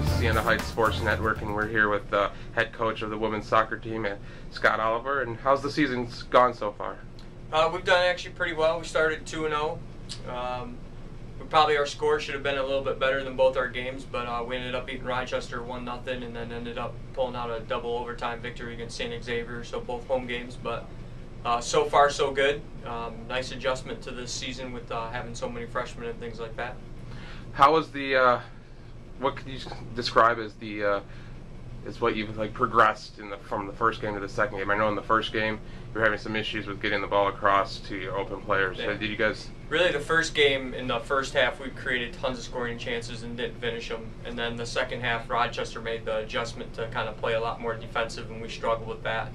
to Siena Heights Sports Network, and we're here with the head coach of the women's soccer team, Scott Oliver. And how's the season gone so far? We've done actually pretty well. We started 2-0. Probably our score should have been a little bit better than both our games, but we ended up beating Rochester 1-0, and then ended up pulling out a double overtime victory against St. Xavier. So both home games, but so far so good. Nice adjustment to this season with having so many freshmen and things like that. How was the? What could you describe as the? Is what you've progressed from the first game to the second game? I know in the first game you were having some issues with getting the ball across to your open players. Yeah. So did you guys? Really, the first game, in the first half, we created tons of scoring chances and didn't finish them. And then the second half, Rochester made the adjustment to kind of play a lot more defensive, and we struggled with that.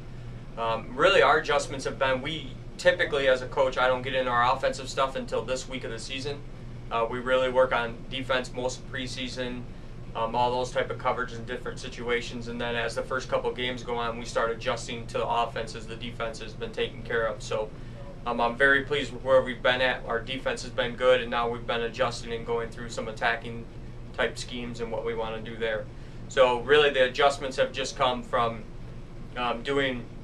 Really, our adjustments have been, we typically, as a coach, I don't get into our offensive stuff until this week of the season. We really work on defense most of preseason, all those type of coverage in different situations. And then as the first couple of games go on, we start adjusting to the offense as the defense has been taken care of. So I'm very pleased with where we've been at. Our defense has been good, and now we've been adjusting and going through some attacking type schemes and what we want to do there. So really the adjustments have just come from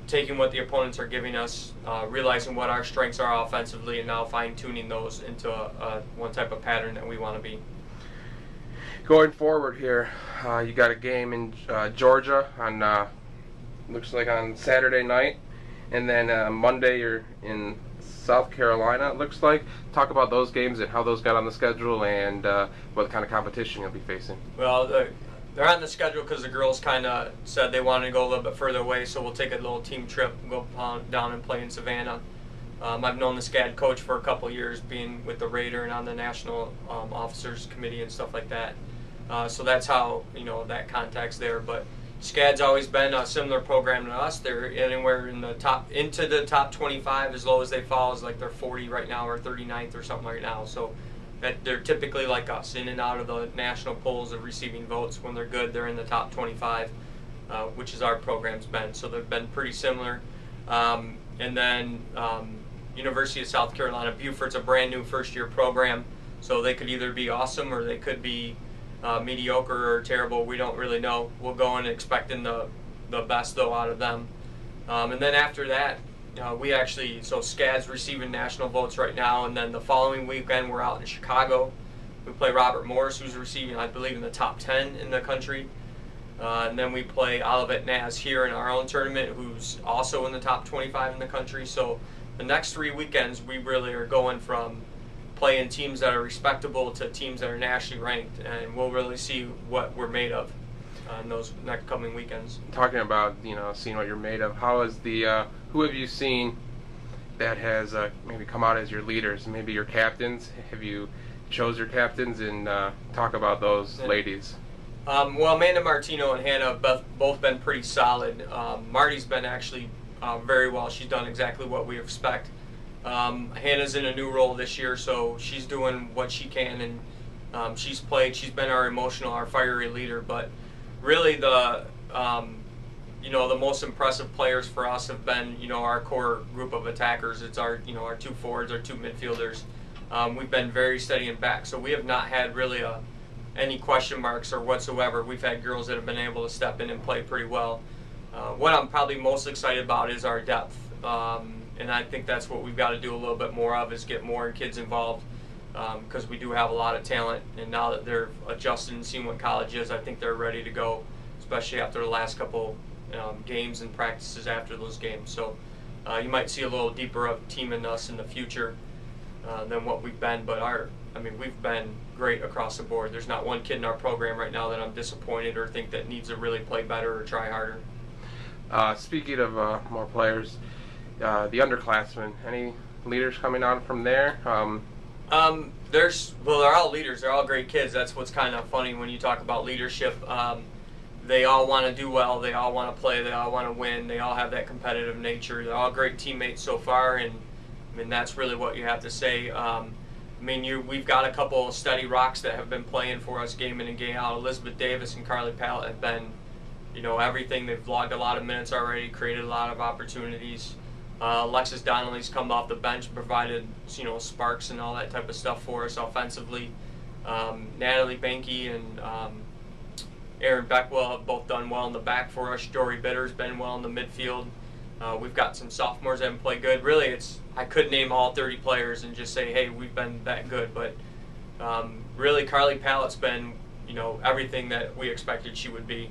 taking what the opponents are giving us, realizing what our strengths are offensively, and now fine-tuning those into one type of pattern that we want to be. Going forward here, you got a game in Georgia on looks like on Saturday night, and then Monday you're in South Carolina, it looks like. Talk about those games and how those got on the schedule, and what kind of competition you'll be facing. Well, they're on the schedule because the girls kind of said they wanted to go a little bit further away, so we'll take a little team trip and go down and play in Savannah. I've known the SCAD coach for a couple years, being with the Raider and on the National Officers Committee and stuff like that. So that's how, that contact's there. But SCAD's always been a similar program to us. They're anywhere in the into the top 25, as low as they fall is like they're 40 right now or 39th or something right now. So that they're typically like us, in and out of the national polls of receiving votes. When they're good, they're in the top 25, which is our program's been. So they've been pretty similar. And then University of South Carolina, Beaufort's a brand new first-year program, so they could either be awesome or they could be mediocre or terrible. We don't really know. We'll go in expecting the best, though, out of them. And then after that, so SCAD's receiving national votes right now, and then the following weekend we're out in Chicago. We play Robert Morris, who's receiving, I believe, in the top 10 in the country. And then we play Olivet Naz here in our own tournament, who's also in the top 25 in the country. So the next 3 weekends, we really are going from playing teams that are respectable to teams that are nationally ranked, and we'll really see what we're made of in those next coming weekends. Talking about, seeing what you're made of, how is who have you seen that has maybe come out as your leaders, maybe your captains? Have you chose your captains, and talk about those ladies? Well, Amanda Martino and Hannah have both been pretty solid. Marty's been actually very well. She's done exactly what we expect. Hannah's in a new role this year, so she's doing what she can, and she's been our fiery leader. But really the most impressive players for us have been, our core group of attackers. It's our 2 forwards, our 2 midfielders. We've been very steady and back, so we have not had really any question marks or whatsoever. We've had girls that have been able to step in and play pretty well. What I'm probably most excited about is our depth, and I think that's what we've got to do a little bit more of, is get more kids involved, because we do have a lot of talent, and now that they're adjusted and seeing what college is, I think they're ready to go, especially after the last couple games and practices after those games. So you might see a little deeper of team in us in the future than what we've been, but we've been great across the board. There's not one kid in our program right now that I'm disappointed or think that needs to really play better or try harder. Speaking of more players, the underclassmen, any leaders coming out from there? They're all leaders. They're all great kids. That's what's kind of funny when you talk about leadership. They all want to do well. They all want to play. They all want to win. They all have that competitive nature. They're all great teammates so far, and that's really what you have to say. We've got a couple of steady rocks that have been playing for us game in and game out. Elizabeth Davis and Carly Pallett have been, everything. They've logged a lot of minutes already, created a lot of opportunities. Alexis Donnelly's come off the bench, provided sparks and all that type of stuff for us offensively. Natalie Banky and Aaron Beckwell have both done well in the back for us. Jory Bitter's been well in the midfield. We've got some sophomores that haven't played good. Really, I could name all 30 players and just say, hey, we've been that good. But really, Carly Pallett's been, everything that we expected she would be,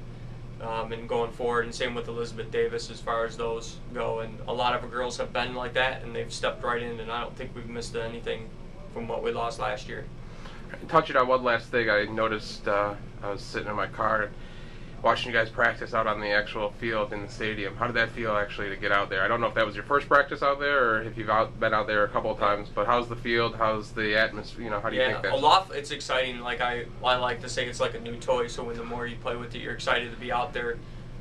and going forward. And same with Elizabeth Davis as far as those go. And a lot of our girls have been like that, and they've stepped right in. And I don't think we've missed anything from what we lost last year. Touching on one last thing, I noticed I was sitting in my car watching you guys practice out on the actual field in the stadium. How did that feel actually to get out there? I don't know if that was your first practice out there or if you've been out there a couple of times, but how's the field? How's the atmosphere? How do you think that? It's exciting. Like I like to say, it's like a new toy. So when the more you play with it, you're excited to be out there.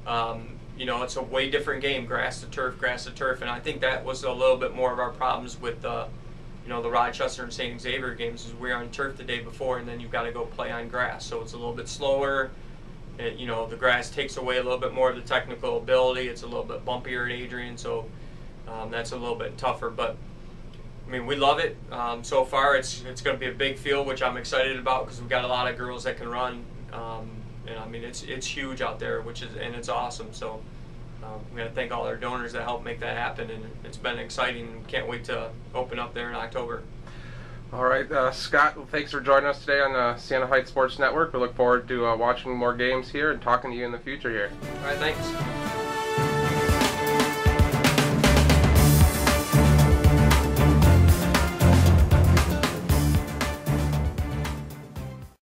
It's a way different game, grass to turf, and I think that was a little bit more of our problems with the Rochester and St. Xavier games. Is we're on turf the day before, and then you've got to go play on grass. So it's a little bit slower. The grass takes away a little bit more of the technical ability. It's a little bit bumpier at Adrian, so that's a little bit tougher. But I mean, we love it. So far, it's going to be a big field, which I'm excited about because we've got a lot of girls that can run. And I mean, it's huge out there, and it's awesome. So we got to thank all our donors that helped make that happen, and it's been exciting. Can't wait to open up there in October. All right, Scott, thanks for joining us today on Siena Heights Sports Network. We look forward to watching more games here and talking to you in the future here. All right, thanks.